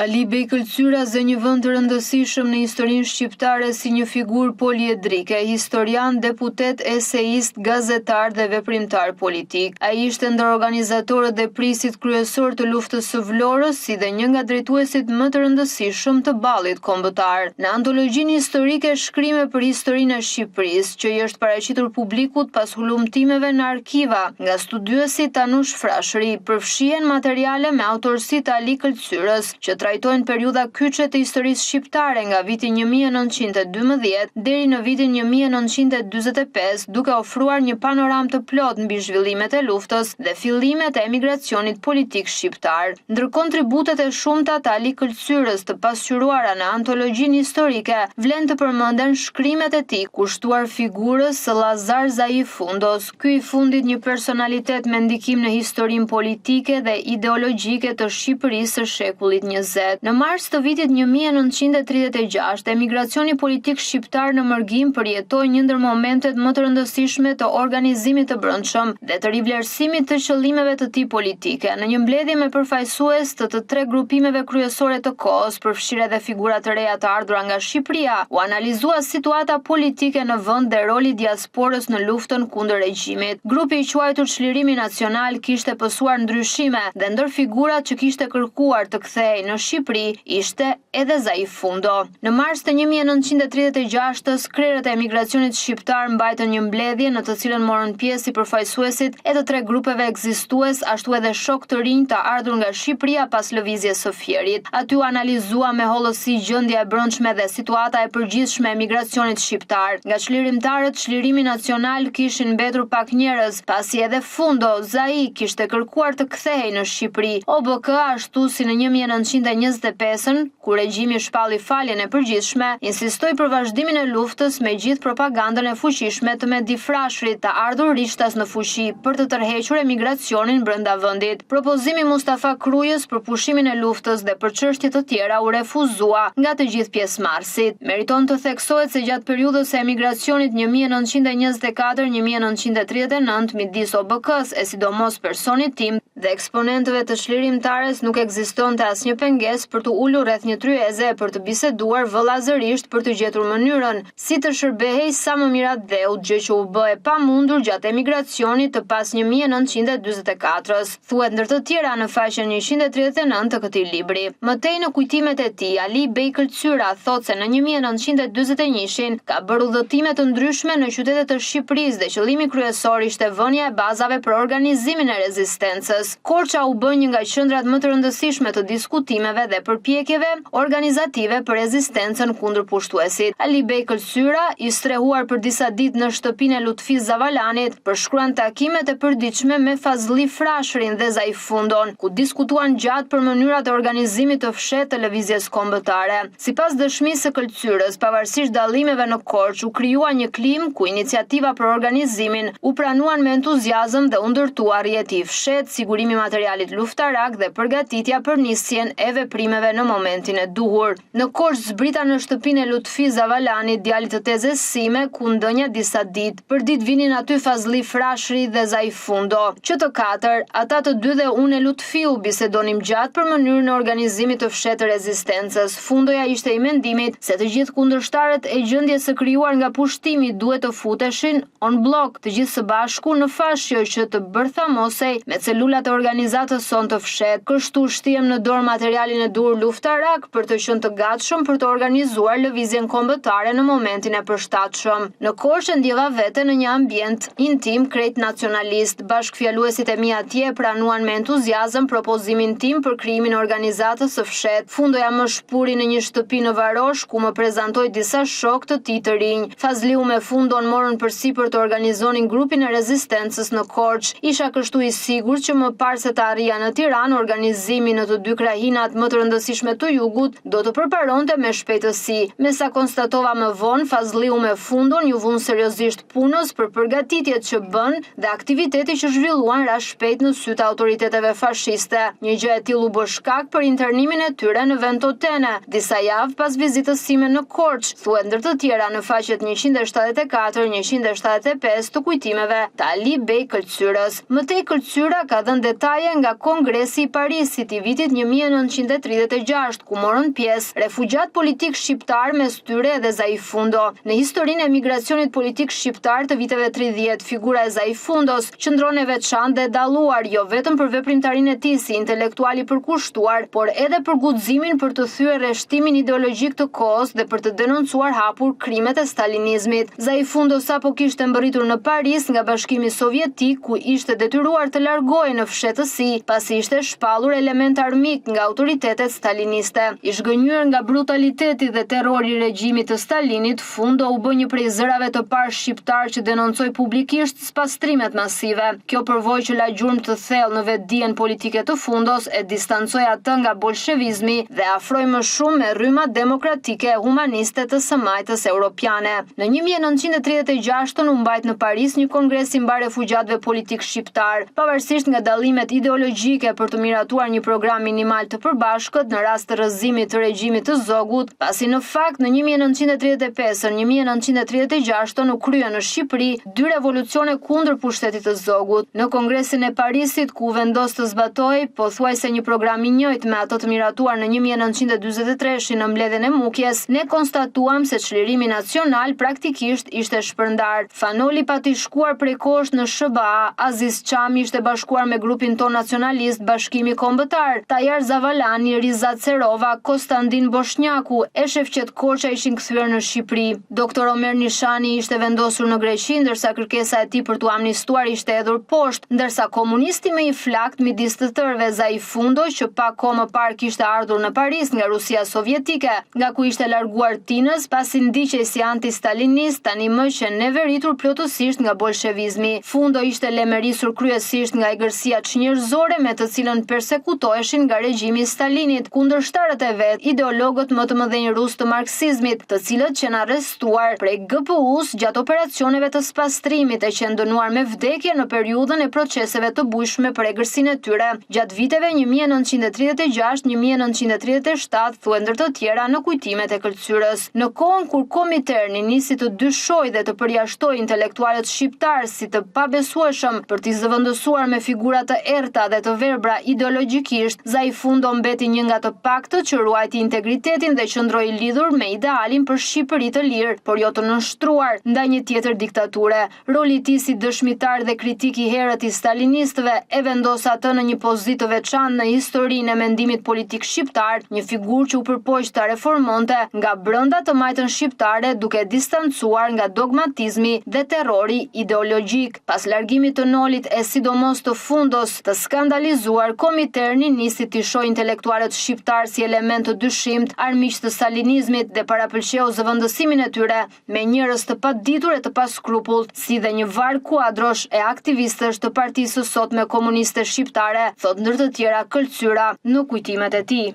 Ali Bej Këlqyra zë një vend të rëndësishëm në historinë shqiptare si një figurë poliedrike, historian, deputet, eseist, gazetar dhe veprimtar politik. Ai ishte ndër organizatorët dhe prisit kryesor të luftës së Vlorës, si dhe një nga drejtuesit më të rëndësishëm të ballit kombëtar. Në antologjinë historike Shkrime për historinë e Shqipërisë, që i është paraqitur publikut pas hulumtimeve në arkiva nga studiuesi Tanush Frashëri, përfshihen materiale me autorësi të Ali Këlqyrës, që trajtojnë periudha kyçe të historisë shqiptare nga viti 1912 deri në vitin 1945, duke ofruar një panoramë të plotë mbi zhvillimet e luftës dhe fillimet e emigracionit politik shqiptar. Ndër kontributet e shumta të Ali Këlqyrës të pasqyruara në antologjinë historike, vlen të përmenden shkrimet e tij kushtuar figurës së Llazar Zaif Fundos. Ky i fundit një personalitet me ndikim në historinë politike dhe ideologjike të Shqipërisë së shekullit 20. Në mars të vitit 1936, emigracioni politik shqiptar në Mërgim përjetoi një ndër momentet më të rëndësishme të organizimit të brendshëm dhe të rivlerësimit të qëllimeve të tij politike. Në një mbledhje me përfaqësues të tre grupimeve kryesore të kohës, përfshirë edhe figura të reja të ardhura nga Shqipëria, u analizua situata politike në vend dhe roli i diasporës në luftën kundër regjimit. Grupi i quajtur Çlirimi Nacional kishte pësuar ndryshime dhe ndër figurat që kishte kërkuar të kthehej në Shqipëri ishte edhe Zaif Fundo. Në mars të 1936, krerët e emigracionit shqiptar mbajtën një mbledhje në të cilën morën pjesë si përfaqësuesit e të tre grupeve ekzistues, ashtu edhe shok të rinj të ardhur nga Shqipëria pas lëvizjes së Fierit. Aty u analizua me hollësi gjendja e brendshme dhe situata e përgjithshme e emigracionit shqiptar. Nga çlirimtarët, Çlirimi Nacional kishin mbetur pak njerëz, pasi edhe Fundo, Zai, kishte kërkuar të kthehej në Shqipëri. OBK, ashtu si në 1925, kur regjimi shpalli faljen e përgjithshme, insistoi për vazhdimin e luftës me gjithë propagandën e fuqishme të Mehdi Frashërit, të ardhur rishtas në fuqi për të tërhequr emigracionin brenda vendit. Propozimi Mustafa Krujës për pushimin e luftës dhe për çështje të tjera u refuzua nga të gjithë pjesëmarrësit. Meriton të theksohet se gjatë periudhës së emigracionit 1924-1939 midis OBK-s e sidomos personit tim dhe eksponentëve të çlirimtares nuk ekzistonte asnjë pengesë për të ulur rreth një tryeze e për të biseduar vëllazërisht për të gjetur mënyrën si të shërbehej sa më mirat dheut, gjë që u bë e pamundur gjatë emigracionit të pas 1944-s, thuhet ndër të tjera në faqen 139 të këtij libri. Mëtej në kujtimet e tij, Ali Bej Këlqyra thotë se në 1941 ka bërë udhëtime të ndryshme në qytete të Shqipërisë dhe qëllimi kryesor ishte vënia e bazave për organizimin e rezistencës. Korça u bë një nga qendrat më të rëndësishme të diskutimeve dhe përpjekjeve organizative për rezistencën kundër pushtuesit. Ali Bej Këlqyra, i strehuar për disa ditë në shtëpinë e Lutfis Zavalanit, përshkruan takimet e përditshme me Fazli Frashërin dhe Zaif Fundon, ku diskutuan gjatë për mënyrat e organizimit të fshehtë të lëvizjes kombëtare. Sipas dëshmisë së Këlqyrës, pavarësisht dallimeve në Korçë, u krijua një klim ku iniciativa për organizimin u pranuan me entuziazëm dhe u ndërtua rrjeti i fshehtë, sigurimi i materialit luftarak dhe përgatitja për nisjen e veprimeve në momentin e duhur. Në Korçë zbrita në shtëpinë e Lutfis Zavalanit, djalit të tezes Sime, ku ndënja disa ditë. Për ditë vinin aty Fazli Frashëri dhe Zaif Fundo. Që të katër, ata të dy dhe unë e Lutfiu bisedonim gjatë për mënyrën e organizimit të fshehtë të rezistencës. Fundoja ishte i mendimit se të gjithë kundërshtarët e gjendjes së krijuar nga pushtimi duhet të futeshin on blok, të gjithë së bashku në fashjo që të bërthamosej me celulat e organizatës son të fshehtë. Kështu shtihem në dorë materialin e dur luftarak për të qenë të gatshëm për të organizuar lëvizjen kombëtare në momentin e përshtatshëm. Në Korçë ndjeva veten në një ambient intim krejt nacionalist. Bashkëfjaluesit e mi atje pranuan me entuziazëm propozimin tim për krijimin e organizatës së fshehtë. Fundoja më shpuri në një shtëpi në Varosh, ku më prezantoi disa shok të tij të rinj. Fazliu me Fundon morën përsipër të organizonin grupin e rezistencës në Korçë. Isha kështu i sigurt që më parë se të arrija në Tiranë, organizimi në të dy krahinat më të rëndësishme të jugut do të përparonte me shpejtësi. Me sa konstatova më vonë, Fazliu me Fundon ju vun seriozisht punës për përgatitjet që bën dhe aktiviteti që zhvilluan ra shpejt në sy të autoriteteve fashiste. Një gjë e tillë u bë shkak për internimin e tyre në Ventotene, disa javë pas vizitës sime në Korçë, thuhet ndër të tjera në faqet 174-175 të kujtimeve të Ali Bej Këlqyrës. Mëtej Këlqyra ka dhënë janë detaje nga Kongresi i Parisit i vitit 1936, ku morën pjesë refugjat politik shqiptar, mes tyre edhe Zaifundo. Në historinë e migracionit politik shqiptar të viteve 30, figura e Zaifundos qëndron e veçantë dhe dalluar jo vetëm për veprimtarinë e tij si intelektual i përkushtuar, por edhe për guximin për të thyer rreshtimin ideologjik të kohës dhe për të denoncuar hapur krimet e stalinizmit. Zaifundo sapo kishte mbërritur në Paris nga Bashkimi Sovjetik, ku ishte detyruar të largohej në fshetësi, pasi ishte shpallur element armik nga autoritetet staliniste. I zhgënjur nga brutaliteti dhe terrori i regjimit të Stalinit, Fundo u bë një prej zërave të parë shqiptar që denoncoi publikisht spastrimet masive. Kjo përvojë që la gjurmë të thellë në vetdijen politike të Fundos e distancoi atë nga bolshevizmi dhe afroi më shumë me rrymat demokratike humaniste të së majtës europiane. Në 1936 u mbajt në Paris një kongres i mbar refugjatëve politik shqiptar, pavarësisht nga dallimet ideologjike për të miratuar një program minimal të përbashkët në rast të rrëzimit të regjimit të Zogut, pasi në fakt në 1935-1936 u kryen në Shqipëri dy revolucione kundër pushtetit të Zogut. Në Kongresin e Parisit, ku vendos të zbatoj pothuajse një program i njëjtë me ato të miratuar në 1943 në mbledhjen e Mukjes, ne konstatuam se çlirimi nacional praktikisht ishte shpërndar. Fanoli pati shkuar prej kohësh në SBA, Aziz Çami ishte bashkuar me grupin ton nacionalist Bashkimi Kombëtar, Tajar Zavalani, Rizat Serova, Konstantin Boshnjaku e Shefqet Koça ishin kthyer në Shqipëri. Doktor Omer Nishani ishte vendosur në Greqi, ndërsa kërkesa e tij për t'u amnistuar ishte hedhur poshtë, ndërsa komunisti më i flakt midis të tërëve Zaifundo, që pak kohë më parë kishte ardhur në Paris nga Rusia Sovjetike, nga ku ishte larguar tinës pasi ndiqej si anti-stalinist, tani më që neveritur plotësisht nga bolshevizmi. Fundo ishte lemerisur kryesisht nga egërsia çnjerëzore me të cilën persekutoheshin nga regjimi i Stalinit, kundërshtarët e vet, ideologët më të mëdhenj rus të marksizmit, të cilët që në arrestuar prej GPU-s gjatë operacioneve të spastrimit e që ndënuar me vdekje në periudhën e proceseve të bujshme për egërsinë e tyre, gjatë viteve 1936-1937, thuaj ndër të tjera në kujtimet e Këlqyrës. Në kohën kur Kominterni nisi të dyshoj dhe të përjashtoj intelektualët shqiptar si të pabesueshëm për t'i zëvendësuar me figura të errta dhe të verbra ideologjikisht, Zaifundo mbeti një nga të paktët që ruajti integritetin dhe qëndroi lidhur me idealin për Shqipëri të lirë, por jo të nënshtruar ndaj një tjetër diktature. Roli i tij si dëshmitar dhe kritik i herët i stalinistëve e vendos atë në një pozitë të veçantë në historinë e mendimit politik shqiptar, një figurë që u përpoq ta reformonte nga brenda të majtën shqiptare duke distancuar nga dogmatizmi dhe terrori ideologjik. Pas largimit të Nolit e sidomos të Fundos, të skandalizuar, Kominterni nisi t'i shohë intelektualët shqiptar si element të dyshimt, armiq të stalinizmit dhe parapëlqeu zëvendësimin e tyre me njerëz të paditur e të paskrupullt, si dhe një varg kuadrosh e aktivistësh të partisë së sotme komuniste shqiptare, thot ndër të tjera Këlqyra në kujtimet e tij.